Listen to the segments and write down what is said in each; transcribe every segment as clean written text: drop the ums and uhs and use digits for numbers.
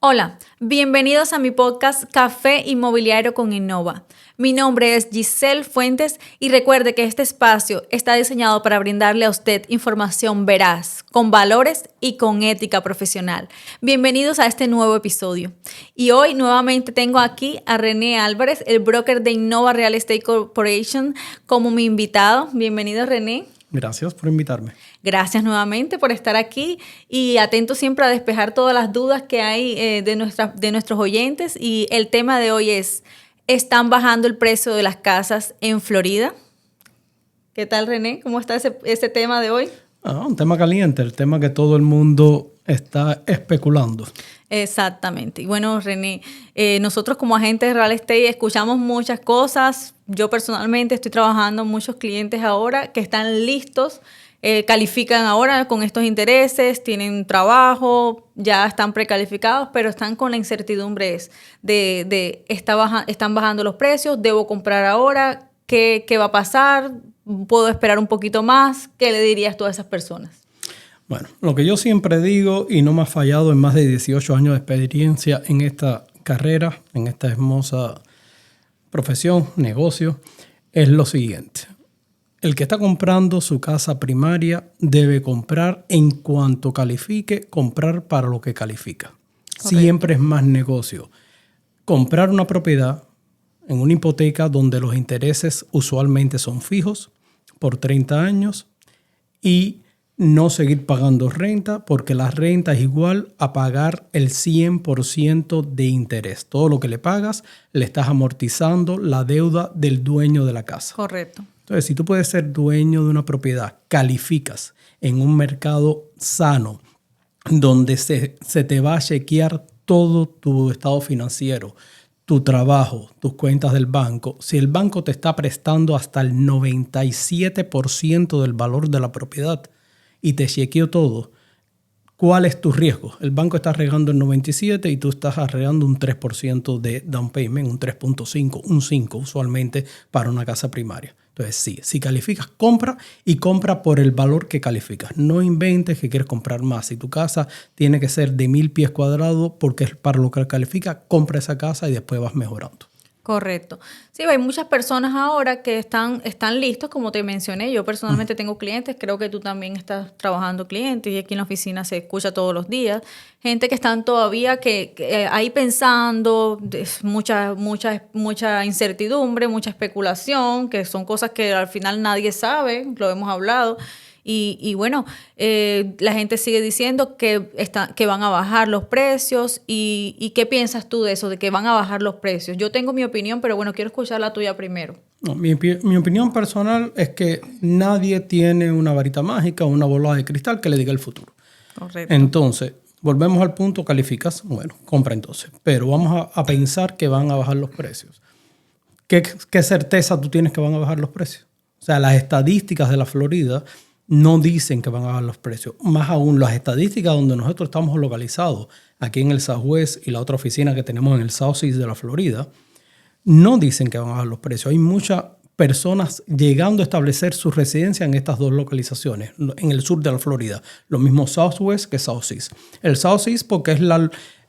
Hola, bienvenidos a mi podcast Café Inmobiliario con Innova. Mi nombre es Giselle Fuentes y recuerde que este espacio está diseñado para brindarle a usted información veraz, con valores y con ética profesional. Bienvenidos a este nuevo episodio. Y hoy nuevamente tengo aquí a René Álvarez, el broker de Innova Real Estate Corporation, como mi invitado. Bienvenido, René. Gracias por invitarme. Gracias nuevamente por estar aquí y atento siempre a despejar todas las dudas que hay de nuestros oyentes. Y el tema de hoy es, ¿están bajando el precio de las casas en Florida? ¿Qué tal, René? ¿Cómo está ese tema de hoy? Un tema caliente, el tema que todo el mundo está especulando. Exactamente. Y bueno, René, nosotros como agentes de real estate escuchamos muchas cosas. Yo personalmente estoy trabajando con muchos clientes ahora que están listos, califican ahora con estos intereses, tienen trabajo, ya están precalificados, pero están con la incertidumbre están bajando los precios, debo comprar ahora, ¿qué va a pasar? ¿Puedo esperar un poquito más? ¿Qué le dirías tú a esas personas? Bueno, lo que yo siempre digo, y no me ha fallado en más de 18 años de experiencia en esta carrera, en esta hermosa profesión, negocio, es lo siguiente. El que está comprando su casa primaria debe comprar en cuanto califique, comprar para lo que califica. Correcto. Siempre es más negocio comprar una propiedad en una hipoteca donde los intereses usualmente son fijos por 30 años y no seguir pagando renta, porque la renta es igual a pagar el 100% de interés. Todo lo que le pagas, le estás amortizando la deuda del dueño de la casa. Correcto. Entonces, si tú puedes ser dueño de una propiedad, calificas en un mercado sano, donde se te va a chequear todo tu estado financiero, tu trabajo, tus cuentas del banco. Si el banco te está prestando hasta el 97% del valor de la propiedad, y te chequeó todo, ¿cuál es tu riesgo? El banco está arreglando el 97% y tú estás arreglando un 3% de down payment, un 3.5%, un 5% usualmente para una casa primaria. Entonces sí, si calificas, compra y compra por el valor que calificas. No inventes que quieres comprar más. Si tu casa tiene que ser de 1,000 pies cuadrados porque es para lo que califica, compra esa casa y después vas mejorando. Correcto. Sí, hay muchas personas ahora que están listos, como te mencioné. Yo personalmente tengo clientes, creo que tú también estás trabajando clientes y aquí en la oficina se escucha todos los días. Gente que están todavía que ahí pensando, mucha incertidumbre, mucha especulación, que son cosas que al final nadie sabe, lo hemos hablado. Y bueno, la gente sigue diciendo que van a bajar los precios. ¿Y qué piensas tú de eso, de que van a bajar los precios? Yo tengo mi opinión, pero bueno, quiero escuchar la tuya primero. No, mi opinión personal es que nadie tiene una varita mágica o una bola de cristal que le diga el futuro. Correcto. Entonces, volvemos al punto, calificas, bueno, compra entonces. Pero vamos a pensar que van a bajar los precios. ¿Qué certeza tú tienes que van a bajar los precios? O sea, las estadísticas de la Florida no dicen que van a bajar los precios. Más aún, las estadísticas donde nosotros estamos localizados, aquí en el Southwest y la otra oficina que tenemos en el Southeast de la Florida, no dicen que van a bajar los precios. Hay muchas personas llegando a establecer su residencia en estas dos localizaciones, en el sur de la Florida. Lo mismo Southwest que Southeast. El Southeast porque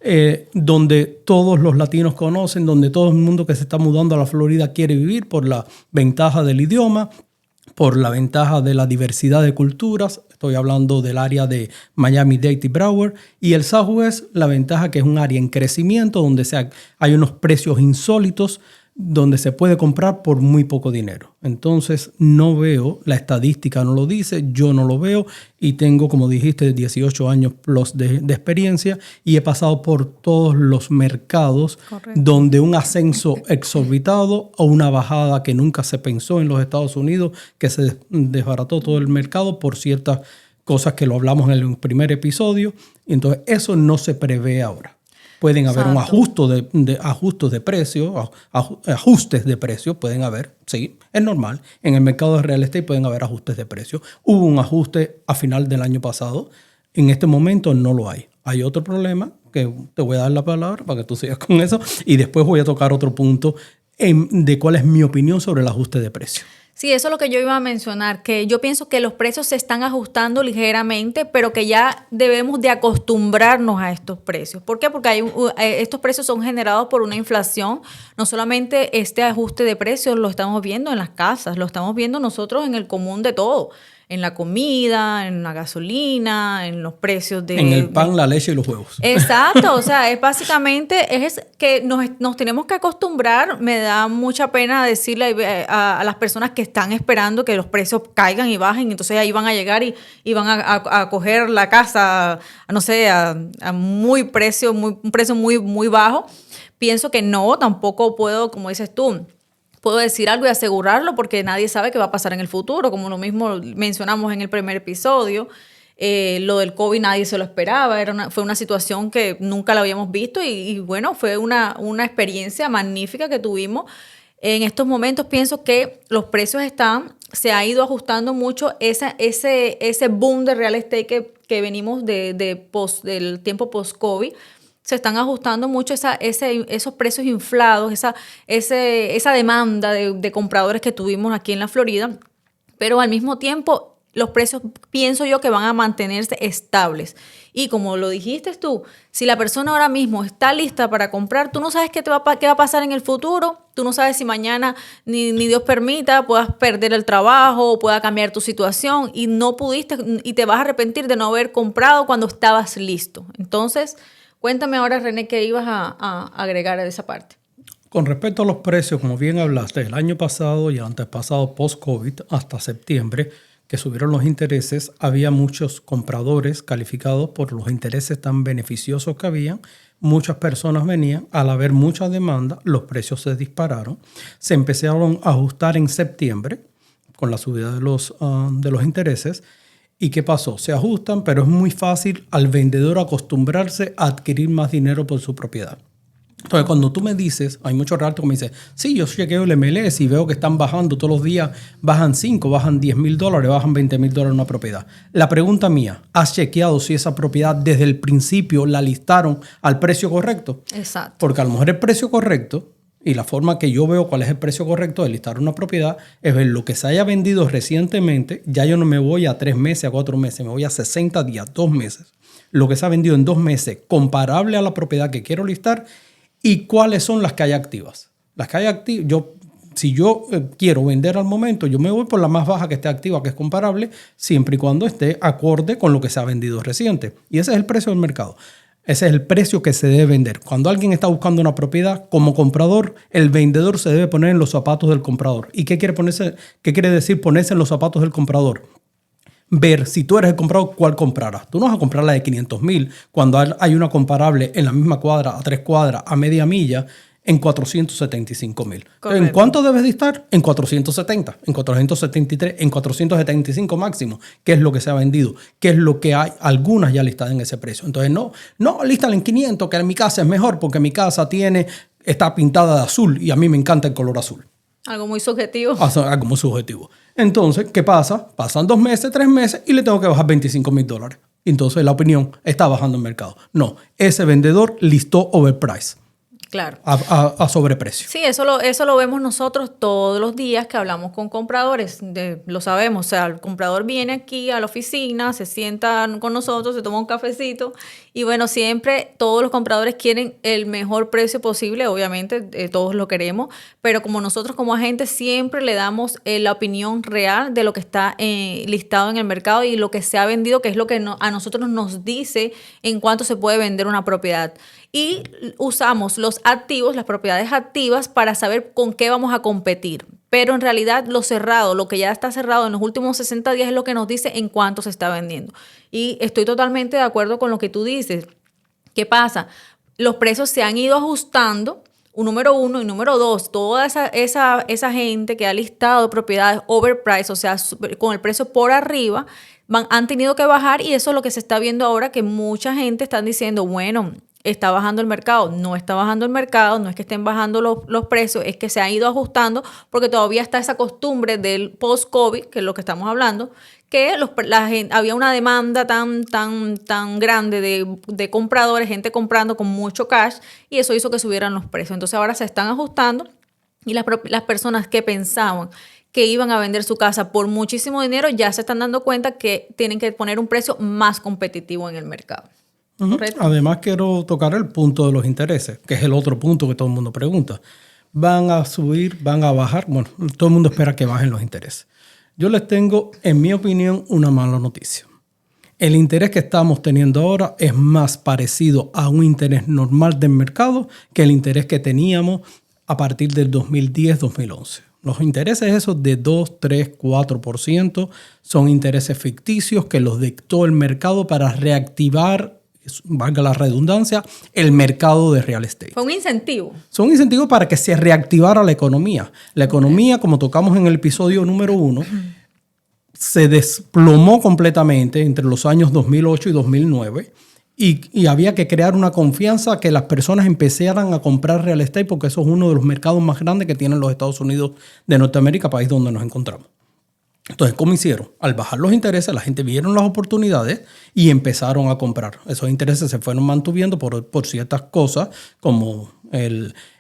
es donde todos los latinos conocen, donde todo el mundo que se está mudando a la Florida quiere vivir por la ventaja del idioma, por la ventaja de la diversidad de culturas. Estoy hablando del área de Miami-Dade y Broward. Y el Southwest, la ventaja que es un área en crecimiento, donde hay unos precios insólitos, donde se puede comprar por muy poco dinero. Entonces, no veo, la estadística no lo dice, yo no lo veo y tengo, como dijiste, 18 años plus de experiencia y he pasado por todos los mercados. Correcto. Donde un ascenso exorbitado o una bajada que nunca se pensó en los Estados Unidos, que se desbarató todo el mercado por ciertas cosas que lo hablamos en el primer episodio. Entonces, eso no se prevé ahora. Pueden haber un ajustes de precio, pueden haber, sí, es normal. En el mercado de real estate pueden haber ajustes de precio. Hubo un ajuste a final del año pasado. En este momento no lo hay. Hay otro problema que te voy a dar la palabra para que tú sigas con eso y después voy a tocar otro punto de cuál es mi opinión sobre el ajuste de precio. Sí, eso es lo que yo iba a mencionar, que yo pienso que los precios se están ajustando ligeramente, pero que ya debemos de acostumbrarnos a estos precios. ¿Por qué? Porque estos precios son generados por una inflación. No solamente este ajuste de precios lo estamos viendo en las casas, lo estamos viendo nosotros en el común de todo. En la comida, en la gasolina, en los precios de... En el pan, la leche y los huevos. Exacto, o sea, es básicamente es que nos tenemos que acostumbrar. Me da mucha pena decirle a las personas que están esperando que los precios caigan y bajen, entonces ahí van a llegar y van a coger la casa, no sé, un precio muy bajo. Pienso que no, tampoco puedo, como dices tú, puedo decir algo y asegurarlo porque nadie sabe qué va a pasar en el futuro, como lo mismo mencionamos en el primer episodio. Lo del COVID nadie se lo esperaba, fue una situación que nunca la habíamos visto y bueno, fue una experiencia magnífica que tuvimos. En estos momentos pienso que los precios se ha ido ajustando mucho ese boom de real estate que venimos del tiempo post-COVID. Se están ajustando mucho esos precios inflados, esa demanda de compradores que tuvimos aquí en la Florida, pero al mismo tiempo los precios pienso yo que van a mantenerse estables. Y como lo dijiste tú, si la persona ahora mismo está lista para comprar, tú no sabes qué va a pasar en el futuro, tú no sabes si mañana, ni Dios permita, puedas perder el trabajo o pueda cambiar tu situación y no pudiste y te vas a arrepentir de no haber comprado cuando estabas listo. Entonces, cuéntame ahora, René, qué ibas a agregar a esa parte. Con respecto a los precios, como bien hablaste, el año pasado y antes pasado, post-COVID, hasta septiembre, que subieron los intereses, había muchos compradores calificados por los intereses tan beneficiosos que habían. Muchas personas venían, al haber mucha demanda, los precios se dispararon. Se empezaron a ajustar en septiembre con la subida de los intereses. ¿Y qué pasó? Se ajustan, pero es muy fácil al vendedor acostumbrarse a adquirir más dinero por su propiedad. Entonces, cuando tú me dices, hay muchos realtors que me dicen, sí, yo chequeo el MLS y veo que están bajando todos los días, bajan 5, bajan $10,000, bajan $20,000 en una propiedad. La pregunta mía, ¿has chequeado si esa propiedad desde el principio la listaron al precio correcto? Exacto. Porque a lo mejor el precio correcto, y la forma que yo veo cuál es el precio correcto de listar una propiedad, es ver lo que se haya vendido recientemente. Ya yo no me voy a 3 meses, a 4 meses, me voy a 60 días, 2 meses. Lo que se ha vendido en 2 meses, comparable a la propiedad que quiero listar, y cuáles son las que hay activas. Las que hay activas, si yo quiero vender al momento, yo me voy por la más baja que esté activa, que es comparable, siempre y cuando esté acorde con lo que se ha vendido reciente. Y ese es el precio del mercado. Ese es el precio que se debe vender. Cuando alguien está buscando una propiedad, como comprador, el vendedor se debe poner en los zapatos del comprador. ¿Y qué quiere decir ponerse en los zapatos del comprador? Ver si tú eres el comprador, cuál comprarás. Tú no vas a comprar la de 500,000 cuando hay una comparable en la misma cuadra, a 3 cuadras, a media milla, en 475,000. ¿En cuánto debes de estar? En 470, en 473, en 475 máximo, que es lo que se ha vendido, que es lo que hay, algunas ya listadas en ese precio. Entonces, no lístala en 500, que en mi casa es mejor porque mi casa está pintada de azul y a mí me encanta el color azul. Algo muy subjetivo. Algo muy subjetivo. Entonces, ¿qué pasa? Pasan 2 meses, 3 meses y le tengo que bajar $25,000. Entonces, la opinión está bajando el mercado. No, ese vendedor listó overprice. Claro. A sobreprecio. Sí, eso lo vemos nosotros todos los días que hablamos con compradores. Lo sabemos. O sea, el comprador viene aquí a la oficina, se sienta con nosotros, se toma un cafecito. Y bueno, siempre todos los compradores quieren el mejor precio posible. Obviamente, todos lo queremos. Pero como nosotros como agentes siempre le damos la opinión real de lo que está listado en el mercado y lo que se ha vendido, que es lo que a nosotros nos dice en cuánto se puede vender una propiedad. Y usamos los activos, las propiedades activas, para saber con qué vamos a competir. Pero en realidad lo cerrado, lo que ya está cerrado en los últimos 60 días es lo que nos dice en cuánto se está vendiendo. Y estoy totalmente de acuerdo con lo que tú dices. ¿Qué pasa? Los precios se han ido ajustando, número 1, y número 2, toda esa gente que ha listado propiedades overpriced, o sea, con el precio por arriba, han tenido que bajar, y eso es lo que se está viendo ahora, que mucha gente está diciendo, bueno, está bajando el mercado. No está bajando el mercado, no es que estén bajando los precios, es que se ha ido ajustando porque todavía está esa costumbre del post-COVID, que es lo que estamos hablando, que había una demanda tan grande de compradores, gente comprando con mucho cash, y eso hizo que subieran los precios. Entonces ahora se están ajustando y las personas que pensaban que iban a vender su casa por muchísimo dinero, ya se están dando cuenta que tienen que poner un precio más competitivo en el mercado. ¿Correcto? Además, quiero tocar el punto de los intereses, que es el otro punto que todo el mundo pregunta. ¿Van a subir? ¿Van a bajar? Bueno, todo el mundo espera que bajen los intereses. Yo les tengo, en mi opinión, una mala noticia. El interés que estamos teniendo ahora es más parecido a un interés normal del mercado que el interés que teníamos a partir del 2010-2011. Los intereses esos de 2, 3, 4% son intereses ficticios que los dictó el mercado para reactivar, valga la redundancia, el mercado de real estate. Fue un incentivo. Son incentivos para que se reactivara la economía. La economía, como tocamos en el episodio número 1, se desplomó completamente entre los años 2008 y 2009 y había que crear una confianza que las personas empezaran a comprar real estate porque eso es uno de los mercados más grandes que tienen los Estados Unidos de Norteamérica, país donde nos encontramos. Entonces, ¿cómo hicieron? Al bajar los intereses, la gente vieron las oportunidades y empezaron a comprar. Esos intereses se fueron mantuviendo por ciertas cosas como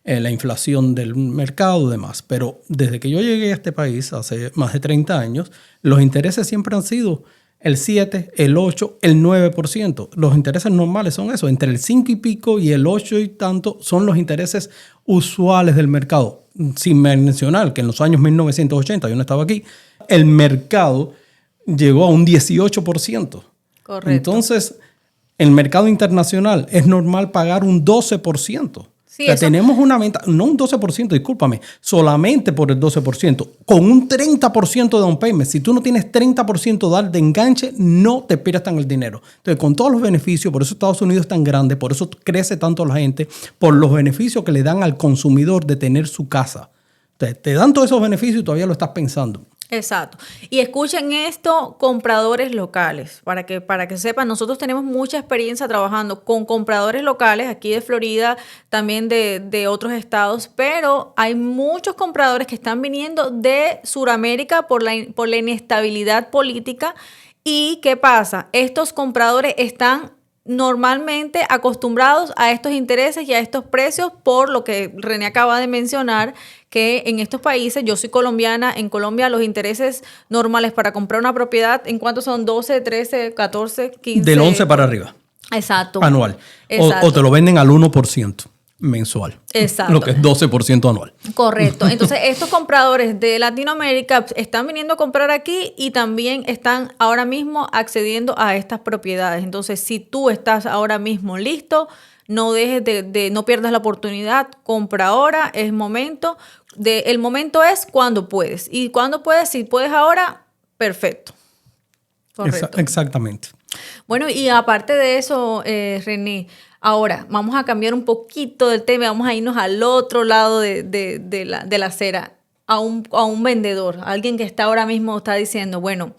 la inflación del mercado y demás. Pero desde que yo llegué a este país, hace más de 30 años, los intereses siempre han sido el 7, el 8, el 9%. Los intereses normales son eso, entre el 5 y pico y el 8 y tanto son los intereses usuales del mercado. Sin mencionar que en los años 1980, yo no estaba aquí, el mercado llegó a un 18%. Correcto. Entonces, el mercado internacional es normal pagar un 12%. Sí, o sea, eso... tenemos una venta, no un 12%, discúlpame, solamente por el 12%, con un 30% de down payment. Si tú no tienes 30% dar de enganche, no te prestan el dinero. Entonces, con todos los beneficios, por eso Estados Unidos es tan grande, por eso crece tanto la gente, por los beneficios que le dan al consumidor de tener su casa. Entonces, te dan todos esos beneficios y todavía lo estás pensando. Exacto. Y escuchen esto, compradores locales, para que sepan, nosotros tenemos mucha experiencia trabajando con compradores locales aquí de Florida, también de otros estados, pero hay muchos compradores que están viniendo de Sudamérica por la inestabilidad política. ¿Y qué pasa? Estos compradores están normalmente acostumbrados a estos intereses y a estos precios por lo que René acaba de mencionar, que en estos países, yo soy colombiana, en Colombia los intereses normales para comprar una propiedad, ¿en cuánto son? 12, 13, 14, 15. Del 11 para arriba. Exacto. Anual. Exacto. O te lo venden al 1% mensual. Exacto. Lo que es 12% anual. Correcto. Entonces, estos compradores de Latinoamérica están viniendo a comprar aquí y también están ahora mismo accediendo a estas propiedades. Entonces, si tú estás ahora mismo listo, no dejes no pierdas la oportunidad, compra ahora, es momento. El momento es cuando puedes. Y cuando puedes, si puedes ahora, perfecto. Correcto. Exactamente. Bueno, y aparte de eso, René, ahora vamos a cambiar un poquito del tema, vamos a irnos al otro lado de la acera, a un vendedor, alguien que está ahora mismo está diciendo, bueno,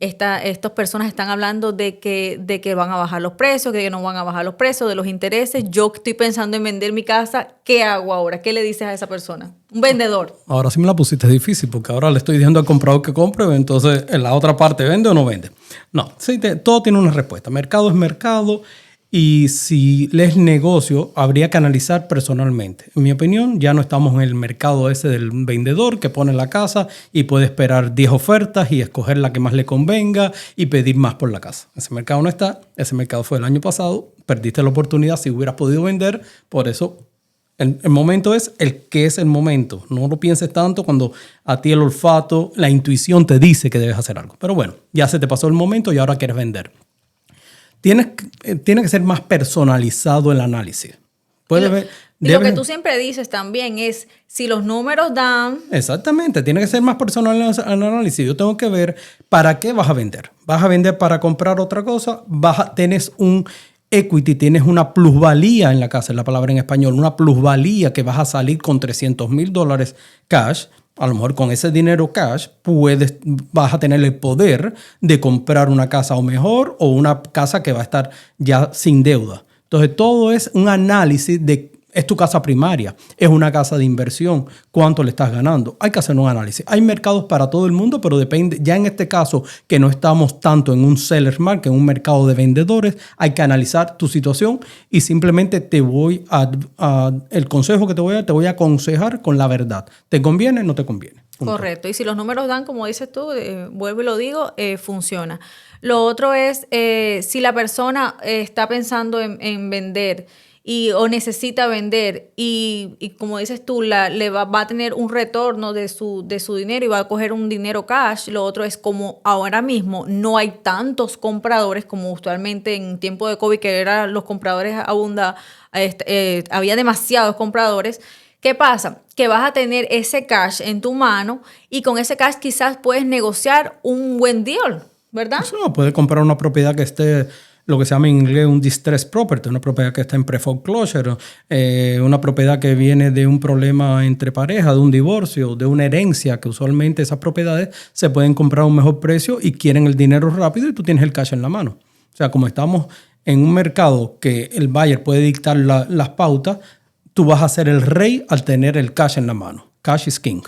estas personas están hablando de que van a bajar los precios, que no van a bajar los precios, de los intereses. Yo estoy pensando en vender mi casa. ¿Qué hago ahora? ¿Qué le dices a esa persona? Un vendedor. Ahora sí me la pusiste difícil porque ahora le estoy diciendo al comprador que compre, entonces en la otra parte vende o no vende. No, sí, todo tiene una respuesta. Mercado es mercado. Y si les negocio, habría que analizar personalmente. En mi opinión, ya no estamos en el mercado ese del vendedor que pone la casa y puede esperar 10 ofertas y escoger la que más le convenga y pedir más por la casa. Ese mercado no está. Ese mercado fue el año pasado. Perdiste la oportunidad si hubieras podido vender. Por eso, el momento es el que es el momento. No lo pienses tanto cuando a ti el olfato, la intuición te dice que debes hacer algo. Pero bueno, ya se te pasó el momento y ahora quieres vender. Tiene que ser más personalizado el análisis. Lo que tú siempre dices también es, si los números dan... Exactamente, tiene que ser más personalizado el análisis. Yo tengo que ver para qué vas a vender. ¿Vas a vender para comprar otra cosa? Tienes un equity, tienes una plusvalía en la casa, es la palabra en español, una plusvalía que vas a salir con $300,000 cash. A lo mejor con ese dinero cash vas a tener el poder de comprar una casa o mejor o una casa que va a estar ya sin deuda. Entonces todo es un análisis de, es tu casa primaria, es una casa de inversión, cuánto le estás ganando. Hay que hacer un análisis. Hay mercados para todo el mundo, pero depende, ya en este caso que no estamos tanto en un seller's market, en un mercado de vendedores, hay que analizar tu situación y simplemente el consejo que te voy a aconsejar con la verdad. ¿Te conviene o no te conviene? Punto. Correcto. Y si los números dan, como dices tú, vuelvo y lo digo, funciona. Lo otro es, si la persona está pensando en vender o necesita vender y como dices tú, va a tener un retorno de su dinero y va a coger un dinero cash. Lo otro es, como ahora mismo no hay tantos compradores como usualmente en tiempo de COVID, que eran los compradores había demasiados compradores. ¿Qué pasa? Que vas a tener ese cash en tu mano y con ese cash quizás puedes negociar un buen deal, ¿verdad? Eso, puede comprar una propiedad que esté, lo que se llama en inglés un distressed property, una propiedad que está en pre-foreclosure, una propiedad que viene de un problema entre pareja, de un divorcio, de una herencia, que usualmente esas propiedades se pueden comprar a un mejor precio y quieren el dinero rápido y tú tienes el cash en la mano. O sea, como estamos en un mercado que el buyer puede dictar las pautas, tú vas a ser el rey al tener el cash en la mano. Cash is king.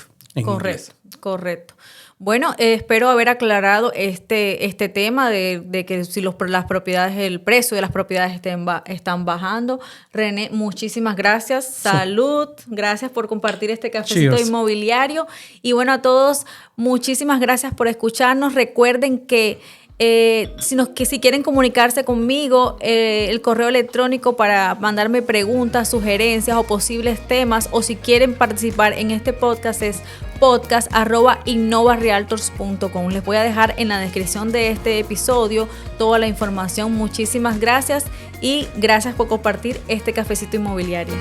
Correcto. Bueno, espero haber aclarado este tema de que si las propiedades, el precio de las propiedades están bajando. René, muchísimas gracias. Salud. Gracias por compartir este cafecito inmobiliario. Y bueno, a todos, muchísimas gracias por escucharnos. Recuerden que si quieren comunicarse conmigo, el correo electrónico para mandarme preguntas, sugerencias o posibles temas, o si quieren participar en este podcast es podcast@innovarealtors.com. Les voy a dejar en la descripción de este episodio toda la información. Muchísimas gracias y gracias por compartir este cafecito inmobiliario.